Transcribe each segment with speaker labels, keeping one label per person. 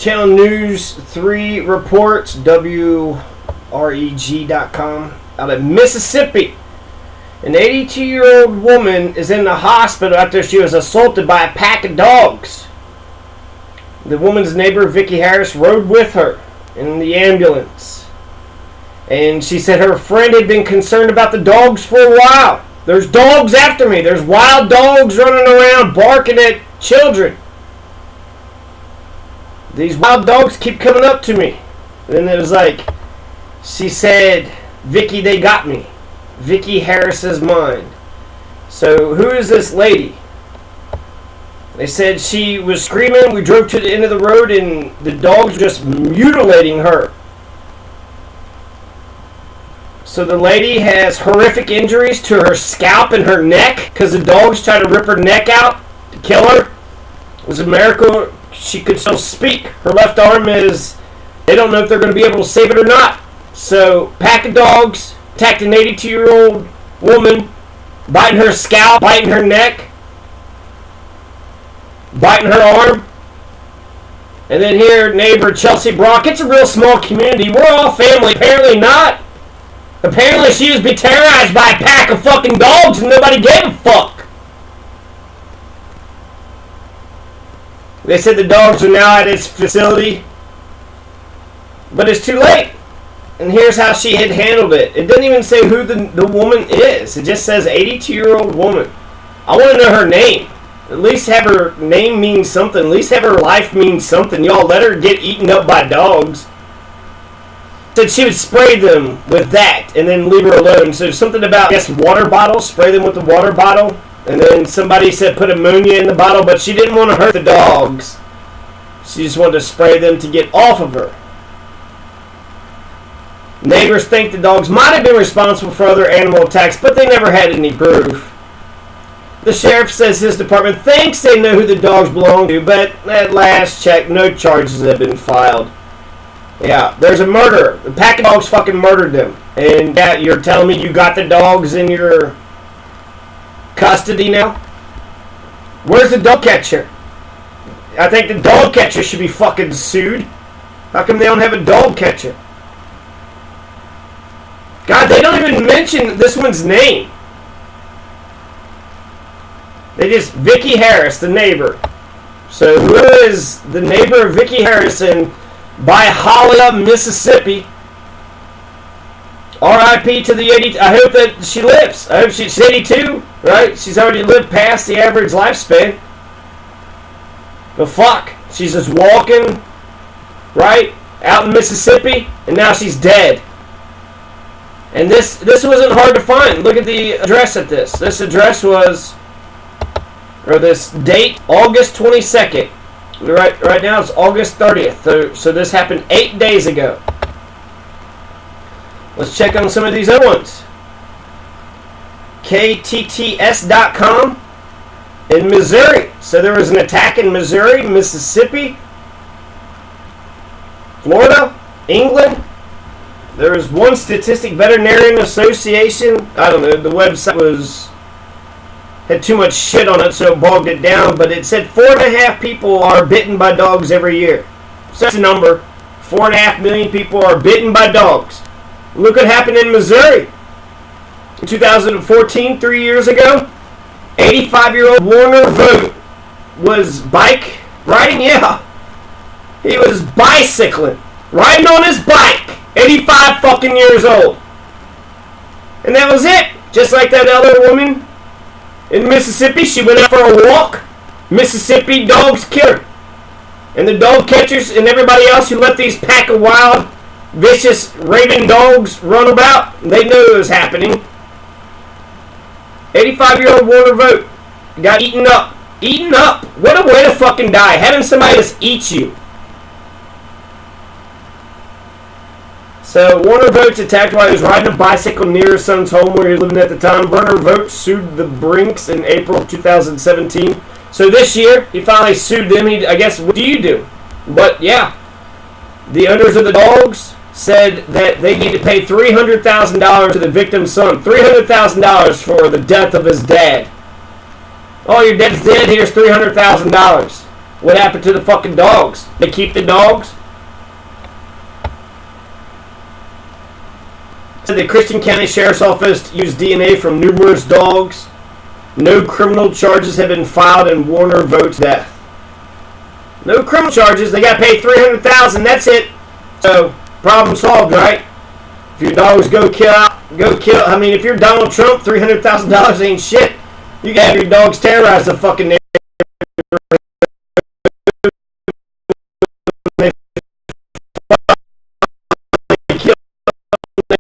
Speaker 1: Channel News 3 reports, WREG.com, out of Mississippi. An 82-year-old woman is in the hospital after she was assaulted by a pack of dogs. The woman's neighbor, Vicki Harris, rode with her in the ambulance. And she said her friend had been concerned about the dogs for a while. There's dogs after me. There's wild dogs running around barking at children. These wild dogs keep coming up to me. And it was like, she said, Vicki, they got me. Vicki Harris's mind. So who is this lady? They said she was screaming. We drove to the end of the road and the dogs were just mutilating her. So the lady has horrific injuries to her scalp and her neck because the dogs tried to rip her neck out to kill her. It was a miracle she could still speak. Her left arm is, they don't know if they're going to be able to save it or not. So, pack of dogs attacked an 82-year-old woman, biting her scalp, biting her neck, biting her arm. And then here, neighbor Chelsea Brock. It's a real small community. We're all family. Apparently not. Apparently she was being terrorized by a pack of fucking dogs and nobody gave a fuck. They said the dogs are now at its facility. But it's too late. And here's how she had handled it. It didn't even say who the woman is. It just says 82-year-old woman. I want to know her name. At least have her name mean something. At least have her life mean something. Y'all let her get eaten up by dogs. Said she would spray them with that and then leave her alone. So something about, I guess, water bottles. Spray them with the water bottle. And then somebody said put ammonia in the bottle, but she didn't want to hurt the dogs. She just wanted to spray them to get off of her. Neighbors think the dogs might have been responsible for other animal attacks, but they never had any proof. The sheriff says his department thinks they know who the dogs belong to, but at last check, no charges have been filed. Yeah, there's a murder. The pack of dogs fucking murdered them. And yeah, you're telling me you got the dogs in your custody now? Where's the dog catcher? I think the dog catcher should be fucking sued. How come they don't have a dog catcher? God, they don't even mention this one's name. They just, Vicki Harris, the neighbor. So who is the neighbor of Vicki Harris in Byhalia, Mississippi? R.I.P. to the 80. I hope that she lives. I hope she's 82, right? She's already lived past the average lifespan. But fuck, she's just walking, right, out in Mississippi, and now she's dead. And this wasn't hard to find. Look at the address at this. This address was, or this date, August 22nd. Right now it's August 30th. So this happened 8 days ago. Let's check on some of these other ones. KTTS.com in Missouri. So there was an attack in Missouri, Mississippi, Florida, England. There was one statistic, Veterinarian Association. I don't know, the website had too much shit on it, so it bogged it down. But it said 4.5 people are bitten by dogs every year. So that's a number. 4.5 million people are bitten by dogs. Look what happened in Missouri. In 2014, 3 years ago, 85-year-old Warner Vogt was bike riding. Yeah, he was bicycling, riding on his bike. 85 fucking years old. And that was it. Just like that other woman in Mississippi, she went out for a walk. Mississippi dogs killed her. And the dog catchers and everybody else who let these pack of wild, vicious, raving dogs run about, they knew it was happening. 85-year-old Warner Vogt got eaten up. Eaten up. What a way to fucking die. Having somebody just eat you. So, Warner Vogt's attacked while he was riding a bicycle near his son's home where he was living at the time. Werner Vogt sued the Brinks in April of 2017. So this year, he finally sued them. I guess, what do you do? But, yeah, the owners of the dogs said that they need to pay $300,000 to the victim's son. $300,000 for the death of his dad. Oh, your dad's dead, here's $300,000. What happened to the fucking dogs? They keep the dogs? Said the Christian County Sheriff's Office used DNA from numerous dogs. No criminal charges have been filed in Warner Vote's death. No criminal charges. They got paid $300,000. That's it. So problem solved, right? If your dogs go kill. I mean, if you're Donald Trump, $300,000 ain't shit. You can have your dogs terrorize the fucking neighborhood.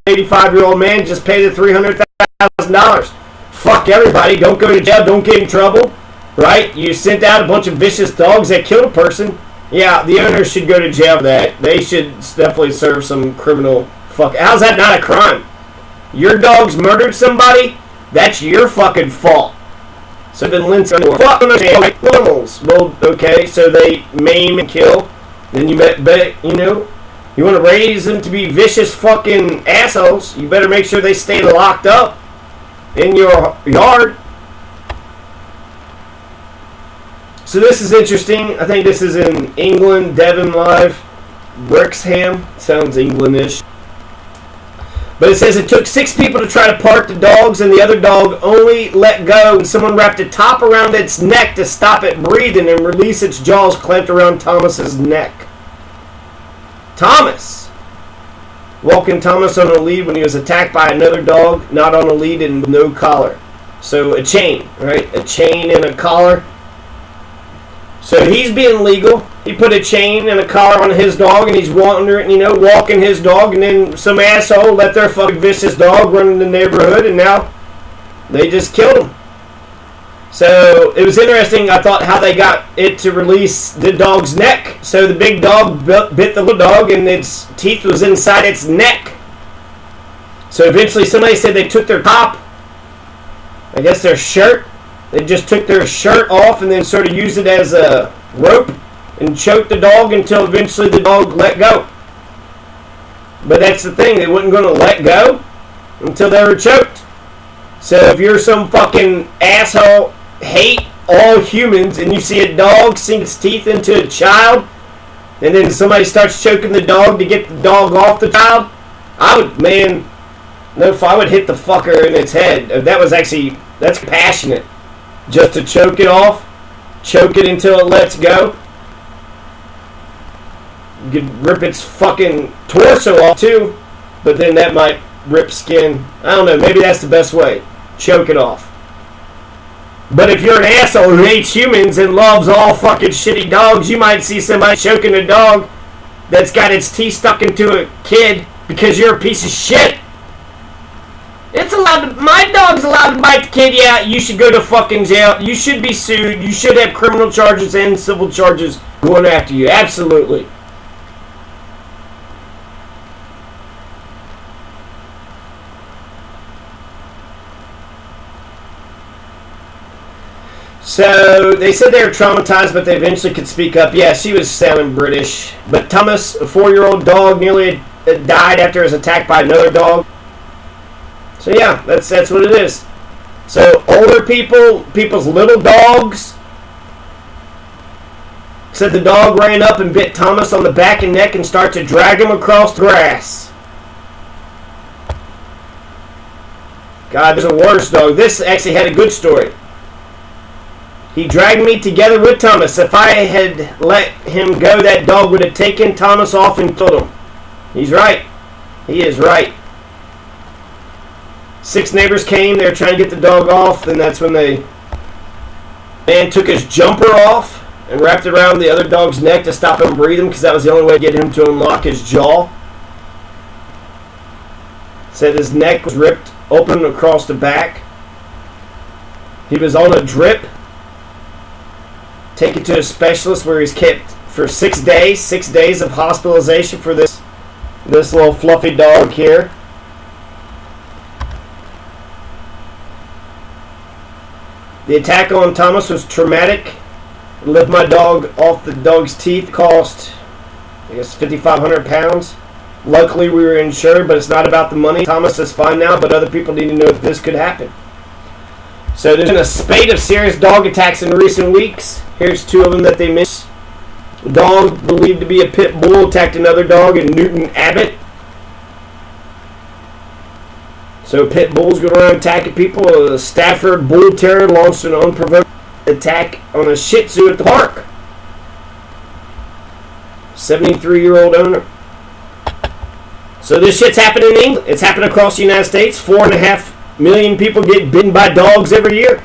Speaker 1: 85-year-old man, just pay the $300,000. Fuck everybody. Don't go to jail. Don't get in trouble. Right? You sent out a bunch of vicious dogs that killed a person. Yeah, the owners should go to jail for that. They should definitely serve some criminal fuck. How's that not a crime? Your dogs murdered somebody? That's your fucking fault. So then Lindsay, fuck animals. Well, okay, so they maim and kill. Then you bet, you know, you want to raise them to be vicious fucking assholes, you better make sure they stay locked up in your yard. So this is interesting. I think this is in England, Devon Live, Wrexham. Sounds Englandish. But it says it took 6 people to try to park the dogs, and the other dog only let go, and someone wrapped a top around its neck to stop it breathing and release its jaws clamped around Thomas's neck. Thomas. Walking Thomas on a lead when he was attacked by another dog, not on a lead and with no collar. So a chain, right? A chain and a collar. So he's being legal. He put a chain and a collar on his dog, and he's wandering, you know, walking his dog, and then some asshole let their fucking vicious dog run in the neighborhood, and now they just killed him. So it was interesting, I thought, how they got it to release the dog's neck. So the big dog bit the little dog, and its teeth was inside its neck. So eventually somebody said they took their top, I guess their shirt. They just took their shirt off and then sort of used it as a rope and choked the dog until eventually the dog let go. But that's the thing, they wasn't going to let go until they were choked. So if you're some fucking asshole, hate all humans, and you see a dog sink its teeth into a child, and then somebody starts choking the dog to get the dog off the child, I would hit the fucker in its head. That's passionate. Just to choke it off, choke it until it lets go. You could rip its fucking torso off too, but then that might rip skin. I don't know, maybe that's the best way. Choke it off. But if you're an asshole who hates humans and loves all fucking shitty dogs, you might see somebody choking a dog that's got its teeth stuck into a kid because you're a piece of shit. My dog's allowed to bite the kid. Yeah, you should go to fucking jail. You should be sued. You should have criminal charges and civil charges going after you. Absolutely. So they said they were traumatized, but they eventually could speak up. Yeah, she was sounding British. But Thomas, a 4-year-old dog, nearly died after he was attacked by another dog. So yeah, that's what it is. So older people's little dogs. Said the dog ran up and bit Thomas on the back and neck and started to drag him across the grass. God, there's a worse dog. This actually had a good story. He dragged me together with Thomas. If I had let him go, that dog would have taken Thomas off and killed him. He's right. He is right. 6 neighbors came. They were trying to get the dog off. Then that's when man took his jumper off and wrapped it around the other dog's neck to stop him breathing, because that was the only way to get him to unlock his jaw. Said his neck was ripped open across the back. He was on a drip. Taken to a specialist where he's kept for 6 days. 6 days of hospitalization for this little fluffy dog here. The attack on Thomas was traumatic. Lift my dog off the dog's teeth cost, I guess, 5,500 pounds. Luckily, we were insured, but it's not about the money. Thomas is fine now, but other people need to know that this could happen. So there's been a spate of serious dog attacks in recent weeks. Here's 2 of them that they missed. A dog believed to be a pit bull attacked another dog in Newton Abbott. So pit bulls go around attacking people. A Stafford Bull Terrier launched an unprovoked attack on a Shih Tzu at the park. 73-year-old owner. So this shit's happening in England. It's happening across the United States. 4.5 million people get bitten by dogs every year.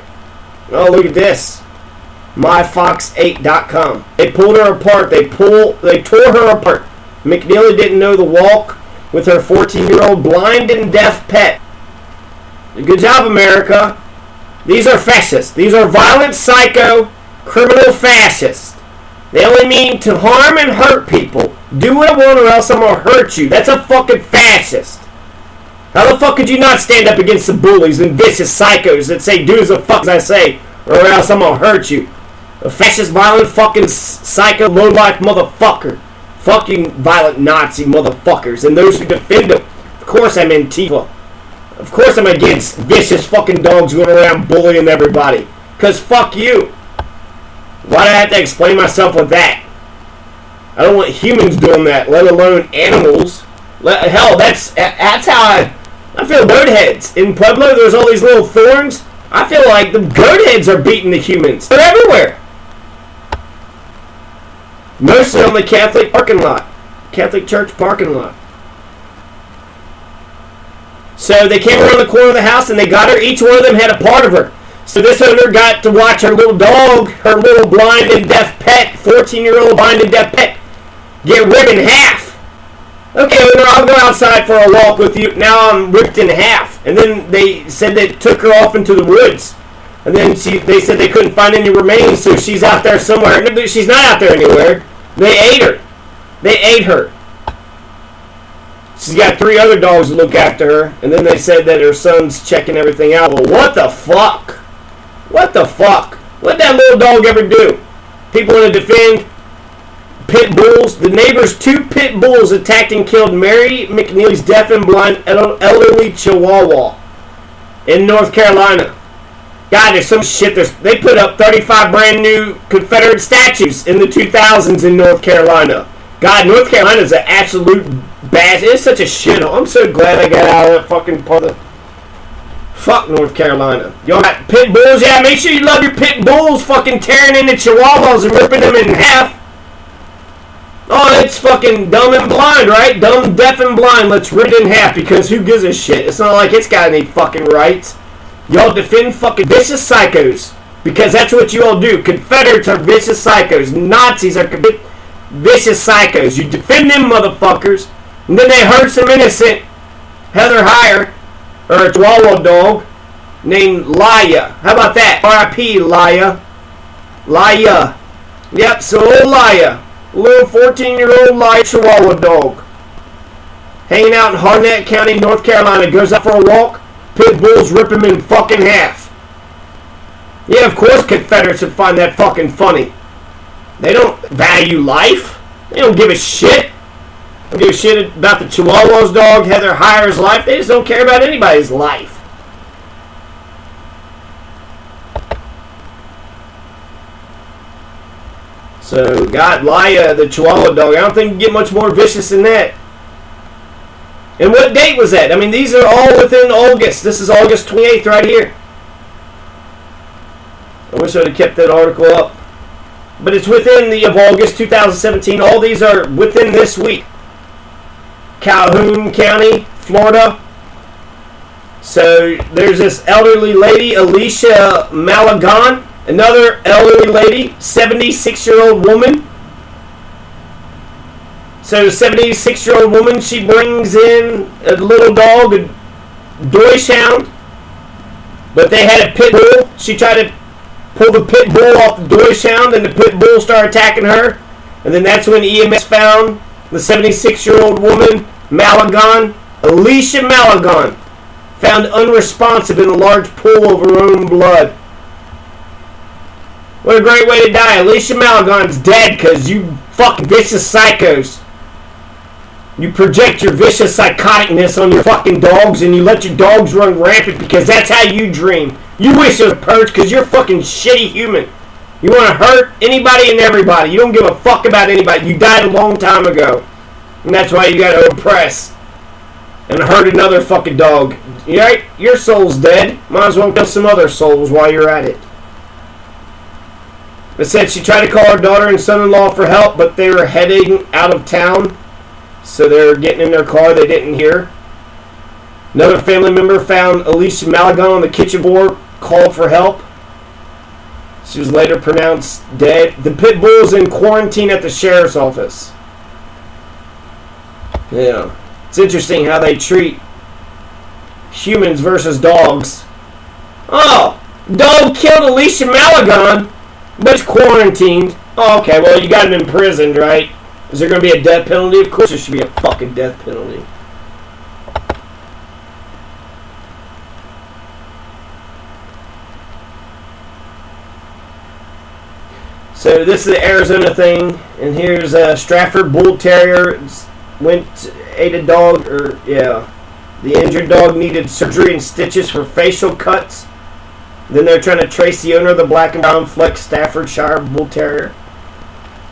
Speaker 1: Oh, look at this. MyFox8.com. They pulled her apart. They tore her apart. McNeely didn't know the walk with her 14-year-old blind and deaf pet. Good job, America. These are fascists. These are violent, psycho, criminal fascists. They only mean to harm and hurt people. Do what I want or else I'm going to hurt you. That's a fucking fascist. How the fuck could you not stand up against the bullies and vicious psychos that say do as the fuck as I say or else I'm going to hurt you? A fascist, violent, fucking psycho, low-life motherfucker. Fucking violent Nazi motherfuckers and those who defend them. Of course I'm Antifa. Of course I'm against vicious fucking dogs going around bullying everybody. Because fuck you. Why do I have to explain myself with that? I don't want humans doing that, let alone animals. Hell, that's how I feel goat heads. In Pueblo, there's all these little thorns. I feel like the goat heads are beating the humans. They're everywhere. Mostly on the Catholic parking lot. Catholic church parking lot. So they came around the corner of the house and they got her. Each one of them had a part of her. So this owner got to watch her little dog, her little blind and deaf pet, 14-year-old blind and deaf pet, get ripped in half. Okay, owner, I'll go outside for a walk with you. Now I'm ripped in half. And then they said they took her off into the woods. And then they said they couldn't find any remains, so she's out there somewhere. No, she's not out there anywhere. They ate her. They ate her. She's got 3 other dogs to look after her. And then they said that her son's checking everything out. Well, what the fuck? What the fuck? What'd that little dog ever do? People want to defend pit bulls. The neighbor's 2 pit bulls attacked and killed Mary McNeely's deaf and blind elderly Chihuahua in North Carolina. God, there's some shit. They put up 35 brand new Confederate statues in the 2000s in North Carolina. God, North Carolina's an absolute bass. It's such a shithole. I'm so glad I got out of that fucking part of. Fuck North Carolina. Y'all got pit bulls? Yeah, make sure you love your pit bulls fucking tearing into chihuahuas and ripping them in half. Oh, it's fucking dumb and blind, right? Dumb, deaf, and blind. Let's rip it in half because who gives a shit? It's not like it's got any fucking rights. Y'all defend fucking vicious psychos because that's what you all do. Confederates are vicious psychos. Nazis are vicious psychos. You defend them motherfuckers and then they hurt some innocent Heather Heyer or a Chihuahua dog named Laya. How about that? R.I.P. Laya. Laya. Yep, so old Laya. A little 14-year-old Laya Chihuahua dog. Hanging out in Harnett County, North Carolina. Goes out for a walk. Pit bulls rip him in fucking half. Yeah, of course Confederates would find that fucking funny. They don't value life. They don't give a shit. They don't give a shit about the Chihuahua's dog, Heather Heyer's life. They just don't care about anybody's life. So, God, Laya, the Chihuahua dog, I don't think you can get much more vicious than that. And what date was that? I mean, these are all within August. This is August 28th right here. I wish I would have kept that article up. But it's within the of August 2017. All these are within this week. Calhoun County, Florida. So there's this elderly lady, Alicia Malagon. Another elderly lady, 76-year-old woman. So, 76-year-old woman, she brings in a little dog, a Dachshund, but they had a pit bull. She tried to pull the pit bull off the Dachshund, and the pit bull started attacking her. And then that's when EMS found the 76-year-old woman, Malagon, Alicia Malagon, found unresponsive in a large pool of her own blood. What a great way to die. Alicia Malagon's dead because you fucking vicious psychos. You project your vicious psychoticness on your fucking dogs and you let your dogs run rampant because that's how you dream. You wish it was a purge because you're a fucking shitty human. You want to hurt anybody and everybody. You don't give a fuck about anybody. You died a long time ago. And that's why you got to oppress and hurt another fucking dog. Right? Your soul's dead. Might as well kill some other souls while you're at it. It said she tried to call her daughter and son-in-law for help, but they were heading out of town. So they were getting in their car. They didn't hear. Another family member found Alicia Maligan on the kitchen floor, called for help. She was later pronounced dead. The pit bull is in quarantine at the sheriff's office. Yeah. It's interesting how they treat humans versus dogs. Oh, dog killed Alicia Maligan, but it's quarantined. Oh, okay, well, you got him imprisoned, right? Is there going to be a death penalty? Of course there should be a fucking death penalty. So this is the Arizona thing, and here's a Stafford Bull Terrier ate a dog, the injured dog needed surgery and stitches for facial cuts. Then they're trying to trace the owner of the black and brown fleck Staffordshire Bull Terrier.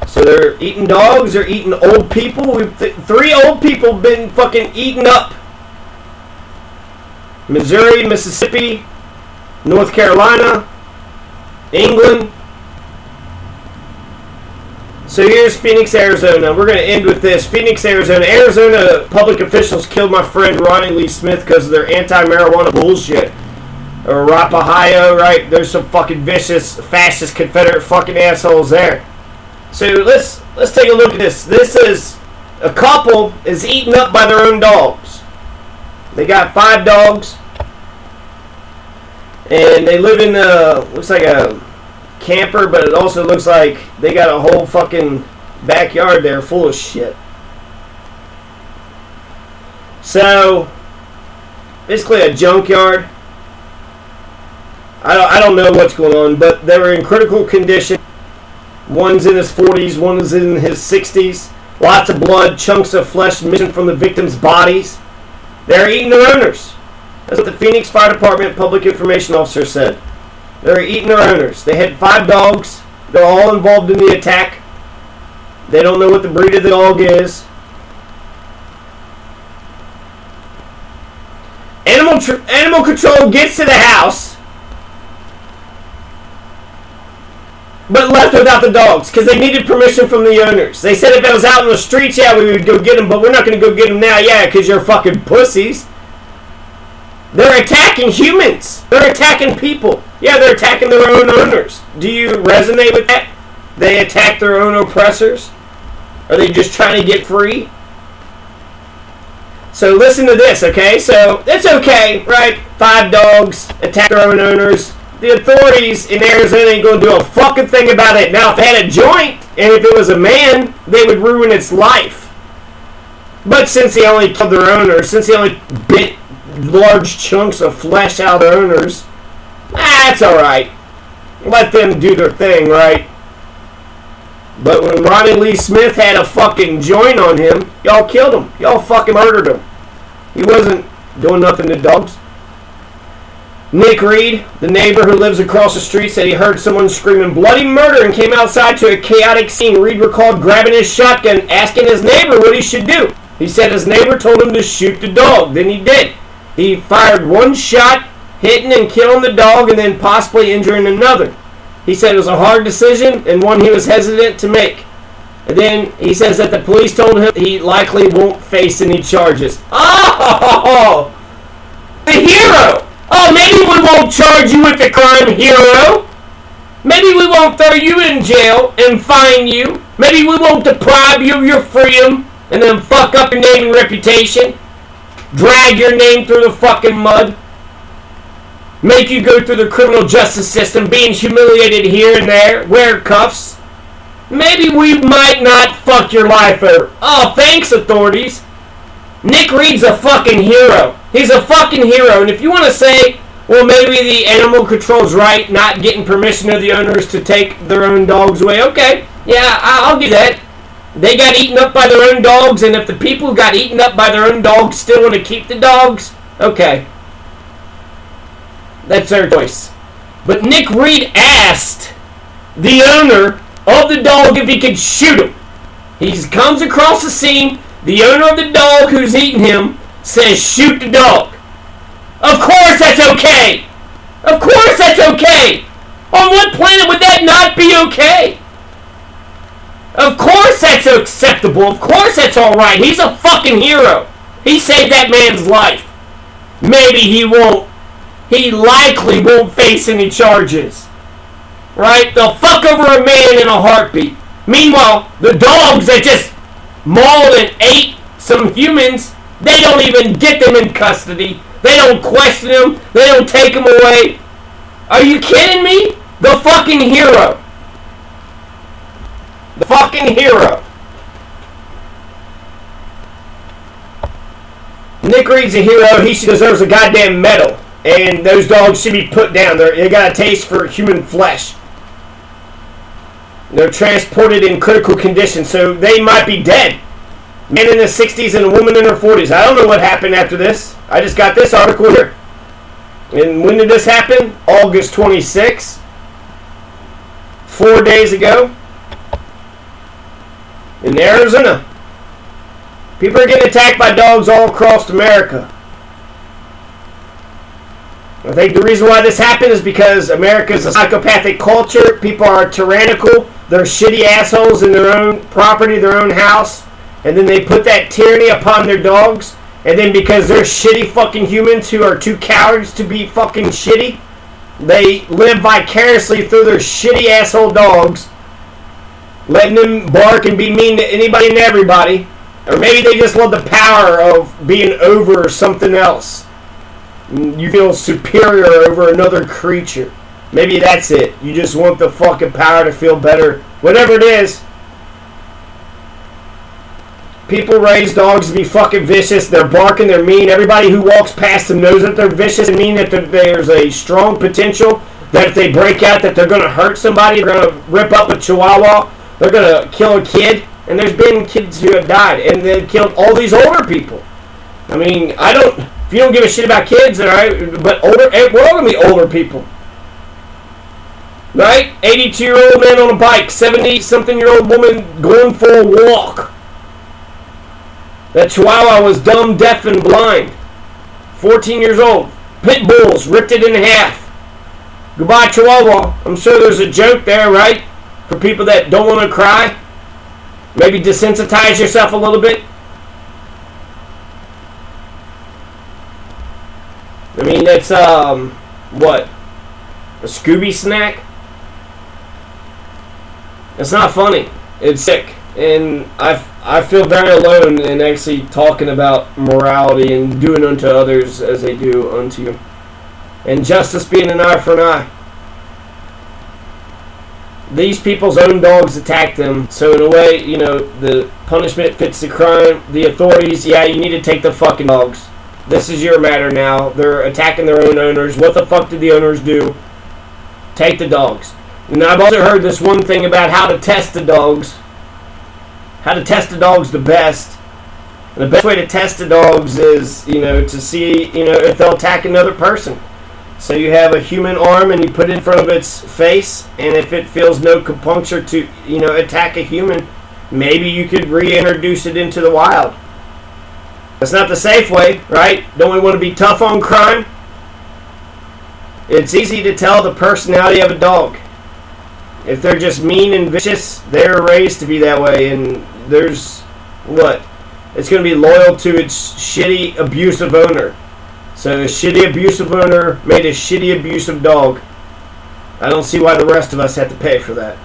Speaker 1: So they're eating dogs, they're eating old people. 3 old people been fucking eaten up. Missouri, Mississippi, North Carolina, England. So here's Phoenix, Arizona. We're going to end with this. Phoenix, Arizona. Arizona public officials killed my friend Ronnie Lee Smith because of their anti-marijuana bullshit. Or Arapahoe, right? There's some fucking vicious, fascist, Confederate fucking assholes there. So let's take a look at this. This is a couple is eaten up by their own dogs. They got 5 dogs. And they live in looks like a camper, but it also looks like they got a whole fucking backyard there full of shit. So basically a junkyard. I don't know what's going on, but they were in critical condition. One's in his 40s, one is in his 60s. Lots of blood, chunks of flesh missing from the victims' bodies. They're eating their owners. That's what the Phoenix Fire Department public information officer said. They're eating their owners. They had 5 dogs. They're all involved in the attack. They don't know what the breed of the dog is. Animal control gets to the house, but left without the dogs because they needed permission from the owners. They said if it was out in the streets, yeah, we would go get them, but we're not going to go get them now, yeah, because you're fucking pussies. They're attacking humans. They're attacking people. Yeah, they're attacking their own owners. Do you resonate with that? They attack their own oppressors? Are they just trying to get free? So listen to this, okay? So it's okay, right? 5 dogs attack their own owners. The authorities in Arizona ain't going to do a fucking thing about it. Now, if they had a joint, and if it was a man, they would ruin its life. But since they only killed their owners, since they only bit large chunks of flesh out of their owners, that's alright. Let them do their thing, right? But when Ronnie Lee Smith had a fucking joint on him, y'all killed him. Y'all fucking murdered him. He wasn't doing nothing to dogs. Nick Reed, the neighbor who lives across the street, said he heard someone screaming bloody murder and came outside to a chaotic scene. Reed recalled grabbing his shotgun, asking his neighbor what he should do. He said his neighbor told him to shoot the dog. Then he did. He fired 1 shot, hitting and killing the dog and then possibly injuring another. He said it was a hard decision and one he was hesitant to make. And then he says that the police told him he likely won't face any charges. Oh! The hero! Oh, maybe we won't charge you with the crime, hero. Maybe we won't throw you in jail and fine you. Maybe we won't deprive you of your freedom and then fuck up your name and reputation. Drag your name through the fucking mud. Make you go through the criminal justice system being humiliated here and there. Wear cuffs. Maybe we might not fuck your life over. Oh, thanks, authorities. Nick Reed's a fucking hero. He's a fucking hero. And if you want to say, well, maybe the animal control's right, not getting permission of the owners to take their own dogs away. Okay, yeah, I'll do that. They got eaten up by their own dogs, and if the people who got eaten up by their own dogs still want to keep the dogs, okay. That's their choice. But Nick Reed asked the owner of the dog if he could shoot him. He comes across the scene. The owner of the dog who's eating him says, shoot the dog. Of course that's okay. Of course that's okay. On what planet would that not be okay? Of course that's acceptable. Of course that's alright. He's a fucking hero. He saved that man's life. Maybe he won't. He likely won't face any charges. Right? They'll fuck over a man in a heartbeat. Meanwhile, the dogs that just mauled and ate some humans, they don't even get them in custody. They don't question them. They don't take them away. Are you kidding me? The fucking hero. The fucking hero. Nick Reed's a hero. He deserves a goddamn medal. And those dogs should be put down. They got a taste for human flesh. They're transported in critical condition, so they might be dead. Man in his 60s and a woman in her 40s. I don't know what happened after this. I just got this article here. And when did this happen? August 26th. 4 days ago. In Arizona. People are getting attacked by dogs all across America. I think the reason why this happened is because America's a psychopathic culture. People are tyrannical. They're shitty assholes in their own property, their own house. And then they put that tyranny upon their dogs. And then because they're shitty fucking humans who are too cowards to be fucking shitty, they live vicariously through their shitty asshole dogs, letting them bark and be mean to anybody and everybody. Or maybe they just love the power of being over something else. You feel superior over another creature. Maybe that's it. You just want the fucking power to feel better. Whatever it is. People raise dogs to be fucking vicious. They're barking. They're mean. Everybody who walks past them knows that they're vicious and mean, that there's a strong potential that if they break out that they're going to hurt somebody. They're going to rip up a chihuahua. They're going to kill a kid. And there's been kids who have died. And they've killed all these older people. I mean, if you don't give a shit about kids, alright, but we're all going to be older people. Right? 82-year-old man on a bike, 70-something-year-old woman going for a walk. That chihuahua was dumb, deaf, and blind. 14 years old. Pit bulls ripped it in half. Goodbye, chihuahua. I'm sure there's a joke there, right? For people that don't want to cry. Maybe desensitize yourself a little bit. I mean, that's, what? A Scooby snack? It's not funny. It's sick. And I feel very alone in actually talking about morality and doing unto others as they do unto you. And justice being an eye for an eye. These people's own dogs attacked them, so in a way, you know, the punishment fits the crime. The authorities, yeah, you need to take the fucking dogs. This is your matter now. They're attacking their own owners. What the fuck did the owners do? Take the dogs. And I've also heard this one thing about how to test the dogs. How to test the dogs the best. And the best way to test the dogs is, you know, to see, you know, if they'll attack another person. So you have a human arm and you put it in front of its face, and if it feels no compunction to, you know, attack a human, maybe you could reintroduce it into the wild. That's not the safe way, right? Don't we want to be tough on crime? It's easy to tell the personality of a dog. If they're just mean and vicious, they're raised to be that way, and there's, what? It's going to be loyal to its shitty, abusive owner. So a shitty, abusive owner made a shitty, abusive dog. I don't see why the rest of us have to pay for that.